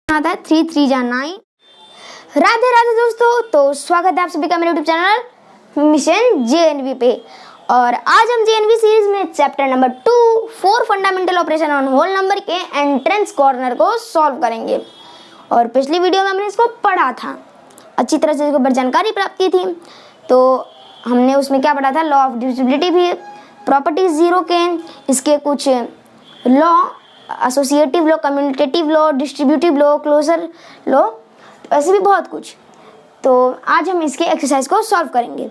आता है 3 3 जा 9। राधे राधे दोस्तों, तो स्वागत है आप सभी का मेरे यूट्यूब चैनल मिशन जेएनवी पे। और आज हम जेएनवी सीरीज में chapter number 2 4 fundamental operation on whole number के एंट्रेंस कॉर्नर को सॉल्व करेंगे। और पिछली वीडियो में हमने इसको पढ़ा था, अच्छी तरह से इसके ऊपर जानकारी प्राप्त की थी। तो हमने उसमें क्या पढ़ा था, लॉ ऑफ डिविजिबिलिटी भी, प्रॉपर्टीज जीरो के, इसके कुछ law, associative law, commutative law, distributive law, closure law, ऐसे भी बहुत कुछ। तो आज हम इसके एक्सरसाइज को सॉल्व करेंगे।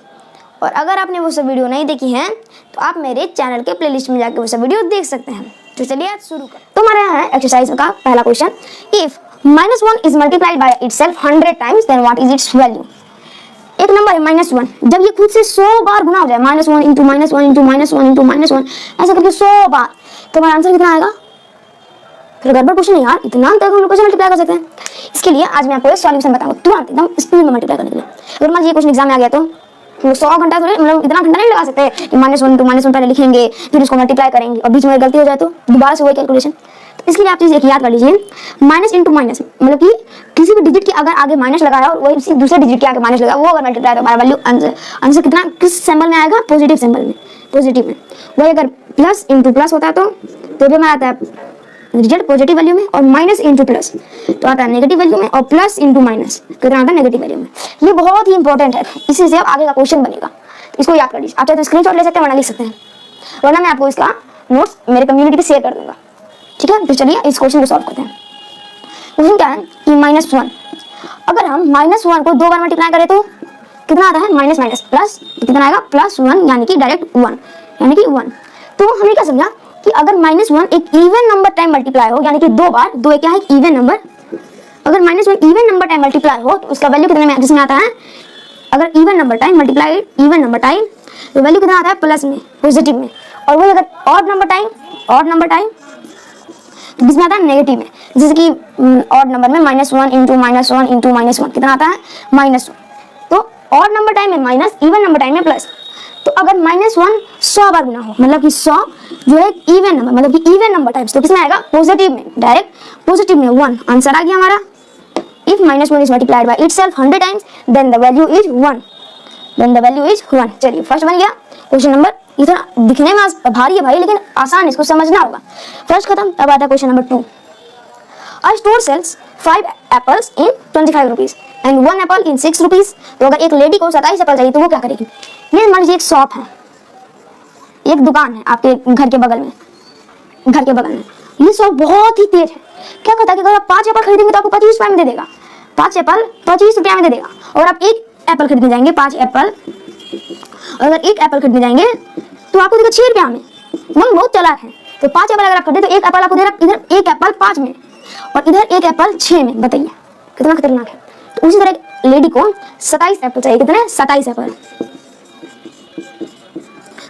और अगर आपने वो सब वीडियो नहीं देखी हैं तो आप मेरे चैनल के प्लेलिस्ट में जाकर वो सब वीडियो देख सकते हैं। तो चलिए आज शुरू करें। तो हमारा है एक्सरसाइज का पहला question, if -1 is multiplied by itself 100 times then what is its value. एक नंबर है -1, जब ये खुद से 100 बार गुना हो जाए, -1 इंटू -1 इंटू -1 इंटू -1 ऐसा करके 100 बार, तो हमारा आंसर कितना आएगा? फिर गड़बड़ क्वेश्चन है यार, इतना तक हम लोग कैसे मल्टीप्लाई कर सकते हैं? इसके लिए आज मैं आपको एक सॉल्यूशन बताऊंगा, तुरंत एकदम स्पीड में मल्टीप्लाई करने के लिए। अगर मान लीजिए क्वेश्चन एग्जाम में आ गया तो 100 घंटा थोड़े, मतलब इतना घंटा नहीं लगा सकते कि -1 इंटू -1 पहले लिखेंगे फिर उसको मल्टीप्लाई करेंगे और बीच में गलती हो जाए तो दोबारा से वही कैलकुलेशन। तो इसके लिए आप चीज एक याद कर लीजिए, माइनस इंटू माइनस, मतलब कि किसी भी डिजिट के अगर आगे माइनस लगाया और वही दूसरे डिजिट के आगे माइनस लगा, वो अगर मल्टीप्लाई तो हमारा वैल्यू आंसर कितना किस सिंबल में आएगा? पॉजिटिव सिंबल में, पॉजिटिव में। वही अगर प्लस इंटू प्लस होता है तो भी हमारा आता है रिजल्ट पॉजिटिव वैल्यू में, और माइनस इंटू प्लस तो आता है नेगेटिव वैल्यू में, और प्लस इंटू माइनस कितना आता है? नेगेटिव वैल्यू में। ये बहुत ही इंपॉर्टेंट है, इसी से अब आगे का क्वेश्चन बनेगा, तो इसको याद कर लीजिए। आप चाहे तो स्क्रीनशॉट ले सकते हैं वरना लिख सकते हैं, वरना मैं आपको इसका नोट्स मेरे कम्युनिटी पे शेयर कर दूंगा, ठीक है? तो चलिए इस क्वेश्चन को सॉल्व करते हैं। क्वेश्चन क्या है कि -1, अगर हम -1 को 2 बार मल्टीप्लाई करें तो कितना आता है? माइनस माइनस प्लस, तो कितना आएगा? +1, यानी कि डायरेक्ट 1, यानी कि 1। तो हमने क्या समझा कि अगर -1 एक इवन नंबर टाइम मल्टीप्लाई हो, यानी कि 2 बार, 2 क्या है? एक इवन नंबर। अगर -1 इवन नंबर टाइम मल्टीप्लाई हो तो उसका वैल्यू कितने में जिसमें आता है? अगर even number time multiplied even number time तो वैल्यू कितना आता है? प्लस में, पॉजिटिव में। और वही अगर ऑड नंबर टाइम तो किसमें आता है? नेगेटिव में। जैसे कि ऑड नंबर में -1 इंटू -1 इंटू -1 कितना आता है? -1। तो ऑड नंबर टाइम में माइनस, इवन नंबर टाइम में प्लस। तो अगर -1 100 बार गुना हो, मतलब कि 100 जो है इवन नंबर, मतलब कि इवन नंबर टाइम्स, तो किसमें आएगा? पॉजिटिव में, डायरेक्ट पॉजिटिव में 1। आंसर आ गया हमारा। If -1 is multiplied by itself 100 times then the value is 1, then the value is 1। चलिए फर्स्ट बन गया क्वेश्चन नंबर। इतना दिखने में भारी है भाई, लेकिन आसान, इसको समझना होगा। फर्स्ट खत्म। अब आता है question number 2। A store sells 5 apples in 25 rupees and 1 apple in 6 rupees। तो अगर एक लेडी को 27 एप्पल चाहिए तो वो क्या करेगी? ये मान लीजिए एक शॉप है, एक दुकान है आपके घर के बगल में। ये शॉप बहुत ही तेज है, क्या कहता है कि अगर आप 5 एप्पल खरीदेंगे तो आपको 25 रुपए में दे देगा, 5 एप्पल 25 रुपया में दे देगा। और आप एक एप्पल खरीदने जाएंगे, 5 एप्पल, अगर एक एप्पल खरीदने जाएंगे तो आपको देगा 6 रुपया में। वो बहुत चालाक है। तो 5 एप्पल अगर आप खरीदे तो एक एप्पल आपको दे रहा, इधर एक एप्पल 5 में और इधर एक एप्पल 6 में। बताइए कितना खतरनाक है। तो उसी तरह लेडी को 27 एप्पल चाहिए, कितने? 27 एप्पल।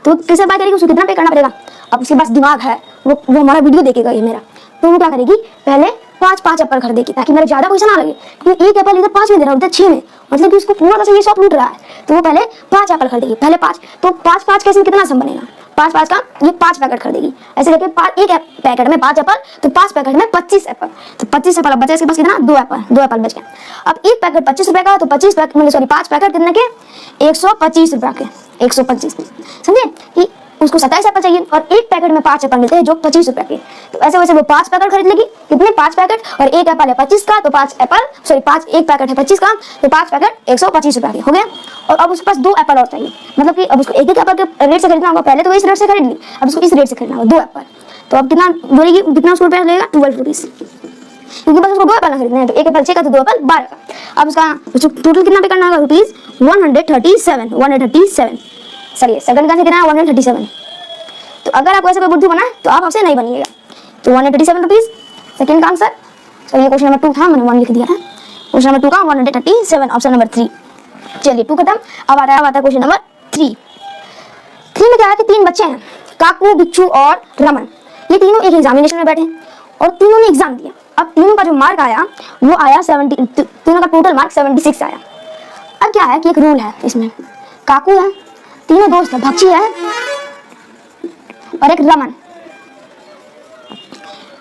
तो कैसे बात करेगी? उसको कितना पे करना पड़ेगा? अब उसके पास दिमाग है, वो हमारा वीडियो देखेगा ये मेरा, तो वो क्या करेगी? पहले 5 एप्पल खरीदेगी ताकि मेरे ज्यादा पैसा ना लगे, क्योंकि एक एप्पल इधर 5 में दे रहा है, उधर 6 में, मतलब कि उसको पूरा तरह से ये शॉप लूट रहा है। तो वो पहले 5 एप्पल खरीदेगी, पहले 5। तो 5 कैसे कितना सम बनेगा? 5 का ये 5 पैकेट खरीदेगी, ऐसे करके एक पैकेट में 5 एप्पल, तो 5 पैकेट में 25 एप्पल। तो 25 एप्पल बचा इसके पास कितना? 2 एप्पल बच गया। अब एक पैकेट 25 रुपए का, तो 25 पैकेट मतलब सॉरी 5 पैकेट कितने के? 125 रुपए के, 125। समझे कि उसको 27 एप्पल चाहिए और एक पैकेट में 5 एप्पल मिलते हैं जो 25 रुपए के। तो ऐसे वैसे वो 5 पैकेट खरीद लेगी। कितने? 5 पैकेट, और एक एप्पल है 25 का, तो 5 एप्पल सॉरी 5 एक पैकेट है 25 का, तो 5 पैकेट 125 रुपए के हो गए। और अब उसके पास 2 एप्पल और चाहिए, मतलब कि अब उसको एक एप्पल के रेट से खरीदना होगा। पहले तो इस रेट से खरीद ली, अब उसको इस रेट से खरीदना होगा 2 एप्पल। तो अब कितना बोलेगी, कितना उसको रुपया लगेगा? 12 रुपीज, क्योंकि बस उसको 2 एप्पल खरीदना है। तो एक एप्पल 6 का, तो 2 एप्पल 12 का। अब उसका टोटल कितना पे करना होगा? रुपीज 137। चलिए सेकंड का कितना है? 137। तो अगर आपको ऐसा कोई बुद्धू बना है तो आप आपसे नहीं बनिएगा। तो 137 रुपीज सेकंड का आंसर। सो ये क्वेश्चन नंबर 2 था, मैंने 1 लिख दिया है। क्वेश्चन नंबर 2 का 137, ऑप्शन नंबर 3। चलिए 2 खत्म। अब आता है क्वेश्चन नंबर 3 में क्या है कि 3 बच्चे हैं, काकू, बिच्छू और रमन। ये तीनों एक एग्जामिनेशन में बैठे और तीनों ने एग्जाम दिया। अब तीनों का जो मार्क आया वो आया 70, तीनों का टोटल मार्क 76 आया। अब क्या है कि एक रूल है इसमें, काकू है, तीनों दोस्त है, भक्षी है और एक रमन।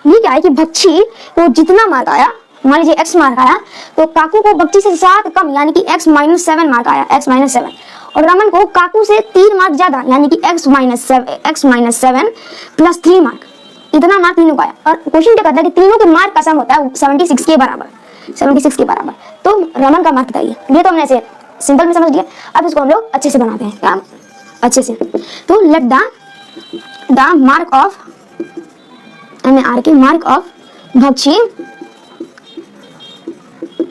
ये क्या है कि भक्षी को जितना मार्क आया मान लीजिए x मार्क आया, तो काकू को भक्ति से 7 कम यानी कि x माइनस 7 मार्क आया, x माइनस 7, और रमन को काकू से 3 मार्क ज्यादा यानी कि x माइनस 7 प्लस 3 मार्क, इतना मार्क तीनों का आया। और क्वेश्चन क्या कहता है कि तीनों के मार्क का सम होता है 76 के बराबर, 76 के बराबर। तो रमन का मार्क बताइए। ये तो हमने ऐसे सिंपल में समझ लिया, अब इसको हम लोग अच्छे से बनाते हैं, क्या अच्छे से। तो लेट द मार्क ऑफ भक्षी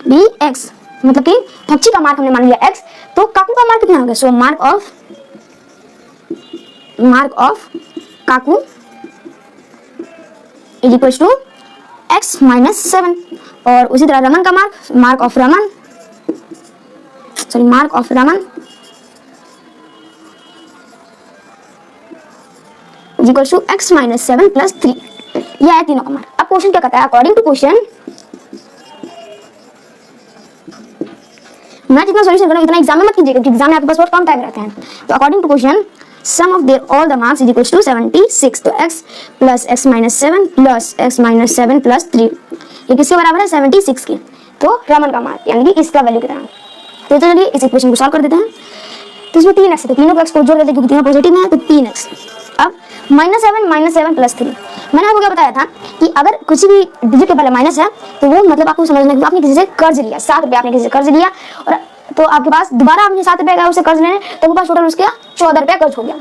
बी x, मतलब कि भक्षी का मार्क हमने मान लिया x, तो काकू का मार्क कितना होगा? So mark of Kaku is equal to x minus 7। और उसी तरह रमन का mark of Raman is equal to x minus 7 plus 3। यह है तीनों का मार्क। अब क्वेश्चन क्या कहता है? अकॉर्डिंग टू क्वेश्चन, मैं जितना सॉल्यूशन करूंगा इतना एग्जाम में मत कीजिएगा, क्योंकि एग्जाम में आपके पास बहुत कम टाइम रहता है। तो according to question, sum of their all the marks is equal to 76। तो x plus x minus 7 plus x minus 7 plus 3, ये किसके बराबर है? 76 के। तो रमन का मार्क यानी कि इसका वैल्यू कितना है? तो चलिए इस इक्वेशन को सॉल्व कर देते हैं। तो इसमें 3x है, तो तीनों को x को जोड़ देते हैं क्योंकि तीनों पॉजिटिव है, तो 3x। अब माइनस 7 प्लस 3, मैंने आपको क्या बताया था कि अगर किसी भी डिजिट के पहले माइनस है तो वो मतलब आपको समझना है कि आपने किसी से कर्ज लिया, 7 रुपये आपने किसी से कर्ज लिया, और तो आपके पास दोबारा आपने 7 रुपये का उससे कर्ज लेने, तो आपके पास टोटल उसका 14 रुपया कर्ज हो गया।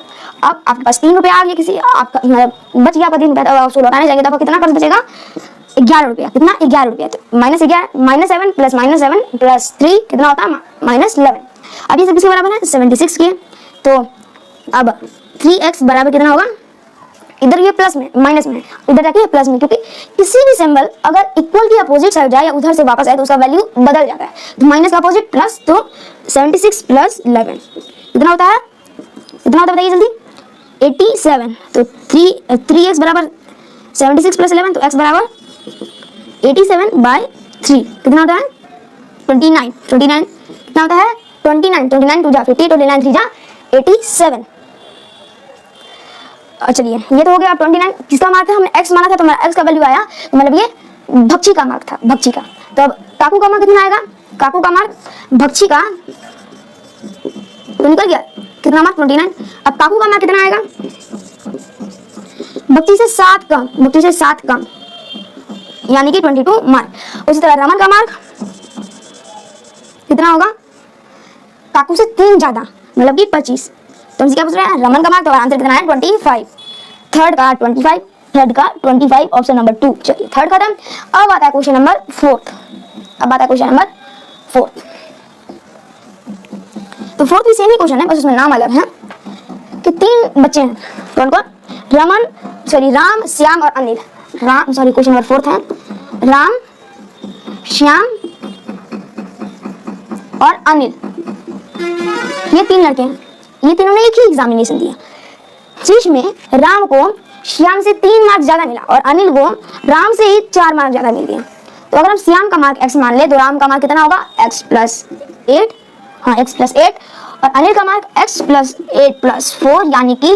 अब आपके पास 3 रुपया आ गया, किसी आपका बच गया आपका 3 रुपया, तो उसको लौटाने जाएंगे तो आपको कितना कर्ज बचेगा? 11 रुपया। कितना? 11 रुपया। तो माइनस 7 प्लस 3 कितना होता है? माइनस 11। अब ये सब किसके बराबर है? 76 के। तो अब 3x बराबर कितना होगा? इधर ये प्लस में, माइनस में, इधर जाके प्लस में, क्योंकि किसी भी सिंबल अगर इक्वल की अपोजिट साइड जाए या उधर से वापस आए तो उसका वैल्यू बदल जाता है। तो माइनस का अपोजिट प्लस, तो 76 प्लस 11 कितना होता है? बताइए जल्दी। 87। तो 3x बराबर 76 प्लस 11, तो x बराबर 87/3 कितना होता है? 29 कितना होता है? 29 2 जा 50, 29 3 जा 87। चलिए ये तो हो गया। 29 किसका मार्क था? हमने x माना था, तो हमारा x का वैल्यू आया, तो मतलब ये भक्षी का मार्क था, भक्षी का। तो अब काकू का मार्क कितना आएगा? काकू का मार्क भक्षी का तो निकल गया, कितना मार्क? 29। अब काकू का मार्क कितना आएगा? भक्षी से 7 कम यानी कि 22 मार्क। उसी तरह रमन का मार्क कितना होगा? काकू से 3 ज्यादा मतलब कि 25। तो हमसे क्या पूछ रहे हैं? रमन का मार्क। तो आंसर कितना है? 25। थर्ड का 25, ऑप्शन नंबर 2। चलिए थर्ड खत्म। अब आता है क्वेश्चन नंबर 4। तो फोर्थ भी सेम ही क्वेश्चन है, बस उसमें नाम अलग है कि 3 बच्चे हैं। कौन? राम, श्याम और अनिल। क्वेश्चन नंबर 4 है राम, श्याम और अनिल, ये 3 लड़के हैं। ये तीनों ने एक ही एग्जामिनेशन दिया, जिसमें राम को श्याम से 3 मार्क ज्यादा मिला और अनिल को राम से ही 4 मार्क ज्यादा मिल गए। तो अगर हम श्याम का मार्क x मान ले तो राम का मार्क कितना होगा? x प्लस 8, x प्लस 8, और अनिल का मार्क x प्लस 8 प्लस 4 यानी कि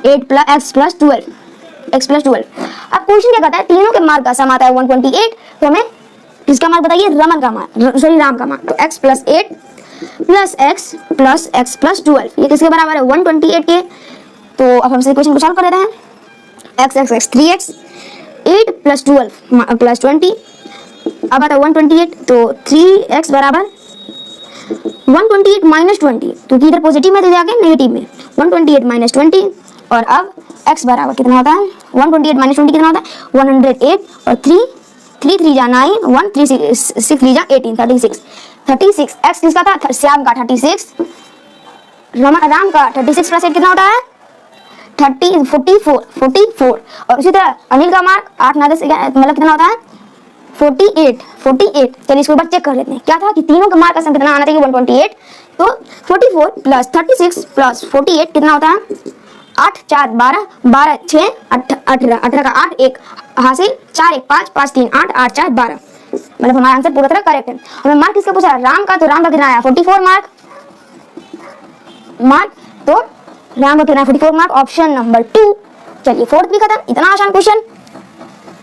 8 प्लस x प्लस 12। अब क्वेश्चन क्या कहता है? तीनों के मार्क का सम आता है 128। तो हमें किसका मार्क बताइए? राम का मार्क। तो x plus 8 plus x plus x plus 12 ये किसके बराबर है? 128 के। तो अब हम इस क्वेश्चन को सॉल्व कर लेते हैं। x 3x, 8 प्लस 12 प्लस 20, अब आता है 128। तो 3x बराबर 128 माइनस 20, क्योंकि इधर पॉजिटिव में तो जाके नेगेटिव में, 128 माइनस 20। और अब x बराबर कितना होता है? 128 माइनस 20 कितना होता है? 108, और 3 जा 9, 1 3 6 3 जा 18, 36। x किसका था? श्याम का 36, राम का 36 प्लस 8 कितना होता है? 44। और उसी तरह अनिल का मार्क 8 9 10 मतलब कितना होता है? 48। चलिए इसको एक बार चेक कर लेते हैं। क्या था कि तीनों का मार्क का सम कितना आना चाहिए? 128। तो 44 प्लस 36 प्लस 48 कितना होता है? 8 4 12, 12 6 18, 18 का 8 1 हासिल, 4 1 5 5 3 8 8 4 12, मतलब हमारा आंसर पूरा तरह करेक्ट है। हमें मार्क किसका पूछा? राम का। तो राम का कितना आया? 44 मार्क। तो राम का कितना? 44 मार्क, ऑप्शन नंबर 2। चलिए फोर्थ भी खत्म। इतना आसान क्वेश्चन।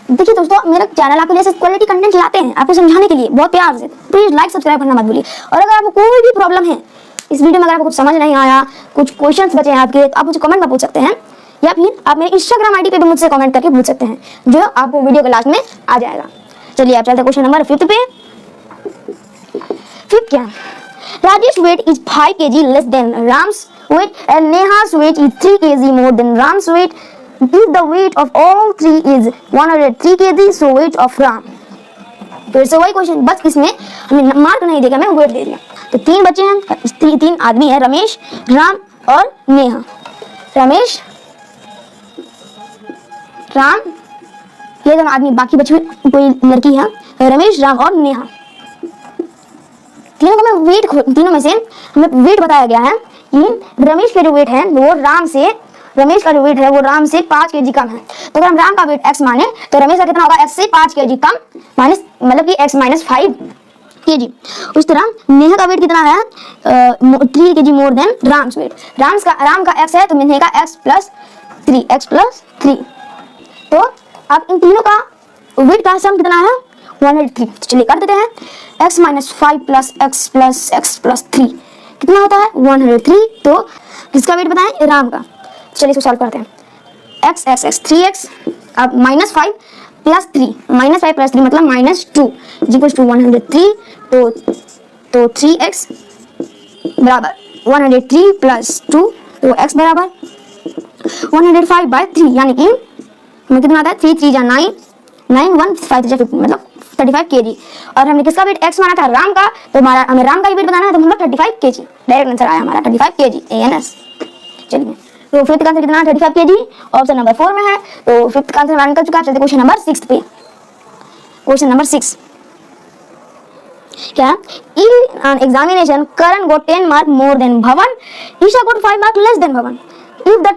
देखिए दोस्तों, मेरा चैनल आपके लिए ऐसे क्वालिटी कंटेंट लाते हैं आपको समझाने के लिए बहुत प्यार से। प्लीज लाइक सब्सक्राइब करना मत भूलिए। और अगर आपको कोई भी प्रॉब्लम है इस वीडियो में, अगर आपको कुछ समझ नहीं आया, कुछ क्वेश्चंस बचे हैं आपके, तो आप मुझे कमेंट में पूछ सकते हैं, या फिर आप मेरे इंस्टाग्राम आईडी पे भी मुझसे कमेंट करके पूछ सकते हैं, जो आपको वीडियो के लास्ट में आ जाएगा। चलिए आप चलते हैं क्वेश्चन नंबर 5 पे। 5 क्या? Rajesh weight is 5 kg less than Ram's weight and Neha's weight is 3 kg more than Ram's weight. If the weight of all three is 103 kg, so weight of Ram. फिर से वही question, बस इसमें हमें mark नहीं देगा, मैं wait दे दिया। तो 3 बच्चे हैं, 3 आदमी है, रमेश, राम और नेहा। रमेश, राम, ये दोनों आदमी, बाकी बचे हुए कोई लड़की है, रमेश, राम और नेहा। तीनों का मैं वेट, तीनों में से हमें वेट बताया गया है कि रमेश के जो वेट है वो राम से, रमेश का जो वेट है वो राम से 5 kg कम है। तो अगर हम राम का वेट x माने तो रमेश का कितना होगा? x से 5 kg कम, माइनस मतलब कि x माइनस 5 kg। उस तरह नेहा का वेट कितना है? 3 kg more than Ram's weight. Ram का x है तो नेहा का x प्लस 3। तो अब इन तीनों का वेट का सम कितना है? 103। तो चलिए कर देते हैं। x minus 5 plus x plus x plus 3 कितना होता है? 103। तो किसका वेट बताएं? राम का। चलिए इसको सॉल्व करते हैं। x 3x, अब माइनस 5 प्लस 3, माइनस 5 प्लस 3 मतलब माइनस 2 इक्वल टू 103। तो 3x बराबर 103 प्लस 2, तो x बराबर 105/3, यानी कि हमें कितना आता है? 3 3 जा 9, 9 1 5 जा 15 मतलब 35 kg। और हमने किसका वेट x माना था? राम का। तो हमारा हमें राम का ही वेट बताना है, तो मतलब 35 kg। डायरेक्ट आंसर आया हमारा 35 kg ANS। चलिए तो फिफ्थ का आंसर कितना? 35 kg। ऑप्शन नंबर 4 में है, तो फिफ्थ का आंसर हमारा निकल चुका है। चलते क्वेश्चन नंबर 6 पे। क्वेश्चन नंबर 6 क्या? In an examination, Karan got 10 mark more than Bhavan. Isha got 5 mark less than Bhavan. If the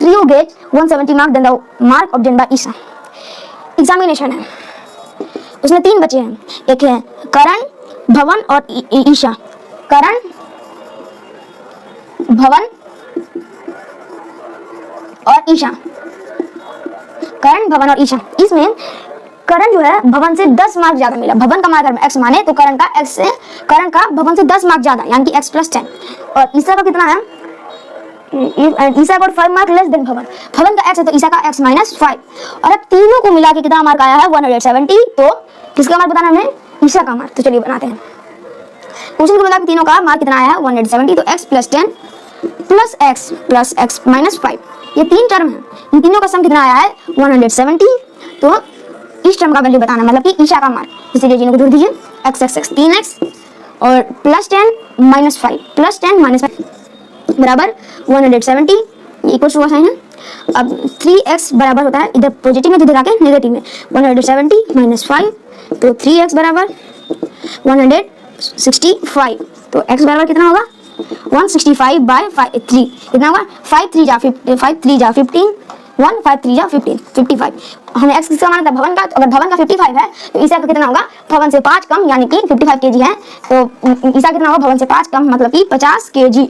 trio gets 170 mark, then the mark obtained by Isha. Examination है, उसमें 3 बच्चे हैं, एक है करण, भवन और ईशा। करण, भवन और ईशा। करण, भवन और ईशा। इसमें करण जो है भवन से 10 मार्क ज्यादा मिला। भवन का मार्क x माने तो करण का भवन से 10 मार्क ज्यादा, यानी कि x प्लस 10। और ईशा का कितना है? Isha got 5 mark less than Bhavan. Bhavan का x है तो ईशा का x माइनस 5। और अब तीनों को मिला के कितना मार्क आया है? 170। तो किसका मार्क बताना हमें? ईशा का मार्क। तो चलिए बनाते हैं। क्वेश्चन को मिला के तीनों का मार्क कितना आया है? 170। तो x plus 10 plus x minus 5, ये 3 टर्म है, इन तीनों का सम कितना आया है? 170। तो इस टर्म का वैल्यू बताना, मतलब कि ईशा का मार्क। इसीलिए जिनको जोड़ दीजिए, x 3x और प्लस 10 माइनस 5 प्लस 10 माइनस 5 बराबर 170 इक्वल टू साइन है। अब 3x बराबर होता है, इधर पॉजिटिव में तो इधर आके नेगेटिव में, 170 माइनस 5, तो 3x बराबर 165। तो x बराबर कितना होगा? 165/3 कितना होगा? 5 3 जा 15, 1 5 3 जा 15, 55। हमें x किसका माना था? भवन का। तो अगर भवन का 55 है तो ईशा का कितना होगा? भवन से 5 कम, यानी कि 55 kg है, तो ईशा कितना होगा? भवन से 5 कम मतलब कि 50 kg।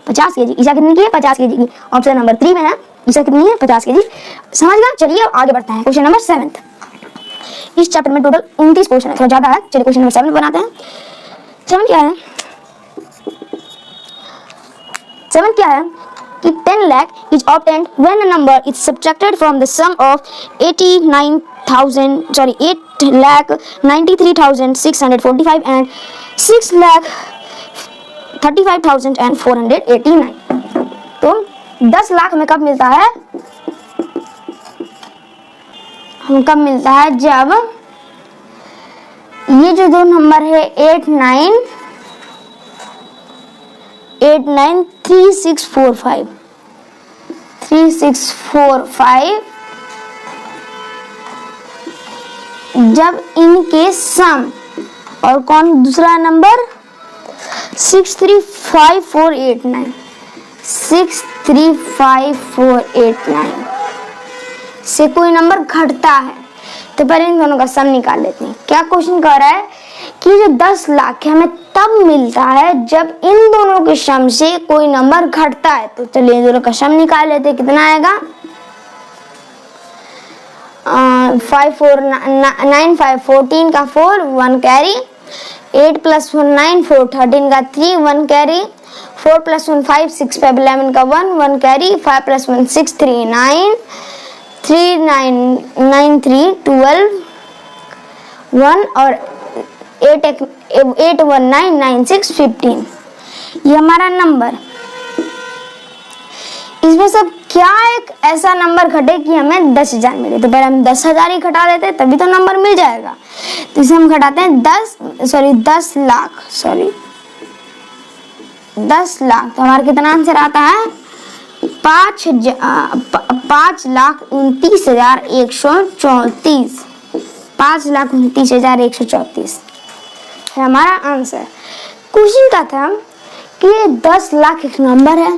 50 kg। ईशा कितनी की है? 50 kg की। ऑप्शन नंबर 3 में है, ईशा कितनी है? 50 kg। समझ गया? चलिए अब आगे बढ़ते हैं। Question number 7। इस चैप्टर में टोटल 29 क्वेश्चन है, थोड़ा ज्यादा है। चलिए क्वेश्चन नंबर 7 बनाते हैं। 7 क्या है? 7 क्या है कि 10 lakh is obtained when a number is subtracted from the sum of 8,93,645 and 6,35,489। तो 10 लाख में कब मिलता है? हम कब मिलता है? जब ये जो दो नंबर है 3645 जब इनके सम, और कौन दूसरा नंबर? 635489 से कोई नंबर घटता है, तो पहले इन दोनों का सम निकाल लेते हैं। क्या क्वेश्चन कह रहा है कि जो 10 लाख है हमें तब मिलता है जब इन दोनों के सम से कोई नंबर घटता है। तो चलिए इन दोनों का सम निकाल लेते हैं। कितना आएगा? 5 4 9 5 14 का 4 1 कैरी, 8 + 1 9 4 13 का 3 1 कैरी, 4 + 1 5 6 5 11 का 1 1 कैरी, 5 + 1 6 3 9 3 9 9 3 12 1 और 8 1 9 9 6 15। ये हमारा नंबर। इसमें सब क्या एक ऐसा नंबर घटे कि हमें 10,000 मिले। तो पहले हम 10,000 ही घटा देते हैं तभी तो नंबर मिल जाएगा। तो इसे हम घटाते हैं 10 लाख 10 लाख। तो हमारा कितना आंसर आता है 5,29,134। 5,29,134 है हमारा आंसर। क्वेश्चन का था कि ये 10 लाख एक नंबर है,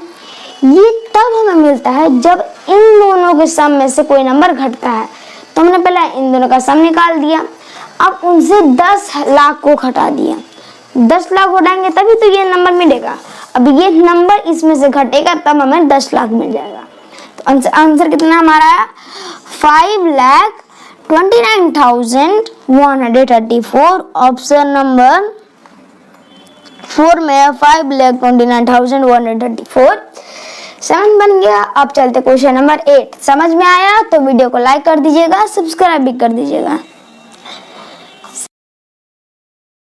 ये तब हमें मिलता है जब इन दोनों के सम में से कोई नंबर घटता है। तो हमने पहले इन दोनों का सम निकाल दिया, अब उनसे 10 लाख को घटा दिया। 10 लाख घटाएंगे तभी तो ये नंबर मिलेगा। अब ये नंबर इसमें से घटेगा तब हमें 10 लाख मिल जाएगा। तो आंसर कितना हमारा है 5,29,134। ऑप्शन नंबर 4 में है 5,29,134। 7 बन गया। अब चलते क्वेश्चन नंबर 8। समझ में आया तो वीडियो को लाइक कर दीजिएगा, सब्सक्राइब भी कर दीजिएगा।